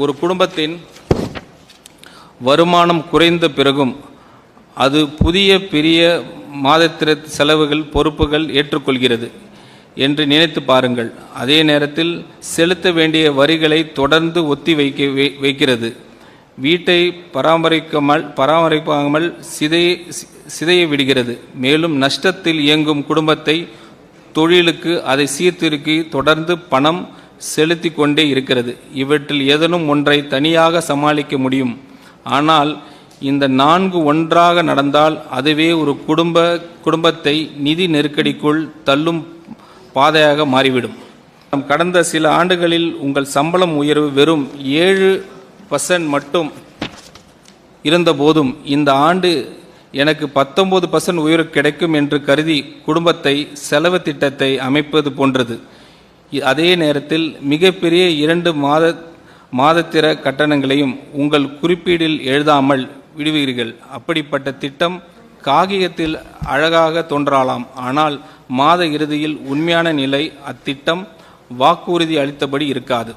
ஒரு குடும்பத்தின் வருமானம் குறைந்த பிறகும் அது புதிய பெரிய மாதத்திர செலவுகள் பொறுப்புகள் ஏற்றுக்கொள்கிறது என்று நினைத்து பாருங்கள். அதே நேரத்தில் செலுத்த வேண்டிய வரிகளை தொடர்ந்து ஒத்தி வைக்கிறது. வீட்டை பராமரிக்காமல் சிதைய விடுகிறது. மேலும் நஷ்டத்தில் இயங்கும் குடும்பத்தை தொழிலுக்கு அதை சீர்திருக்கி தொடர்ந்து பணம் செலுத்தி கொண்டே இருக்கிறது. இவற்றில் ஏதேனும் ஒன்றை தனியாக சமாளிக்க முடியும். ஆனால் இந்த 4 ஒன்றாக நடந்தால் அதுவே ஒரு குடும்பத்தை நிதி நெருக்கடிக்குள் தள்ளும் பாதையாக மாறிவிடும். கடந்த சில ஆண்டுகளில் உங்கள் சம்பளம் உயர்வு வெறும் 7% மட்டும் இருந்தபோதும் இந்த ஆண்டு எனக்கு 19% உயர்வு கிடைக்கும் என்று கருதி குடும்பத்தை செலவு திட்டத்தை அமைப்பது போன்றது. அதே நேரத்தில் மிகப்பெரிய 2 மாதத்திர கட்டணங்களையும் உங்கள் குறிப்பீடில் எழுதாமல் விடுவீர்கள். அப்படிப்பட்ட திட்டம் காகிதத்தில் அழகாக தோன்றலாம். ஆனால் மாத இறுதியில் உண்மையான நிலை அத்திட்டம் வாக்குறுதி அளித்தபடி இருக்காது.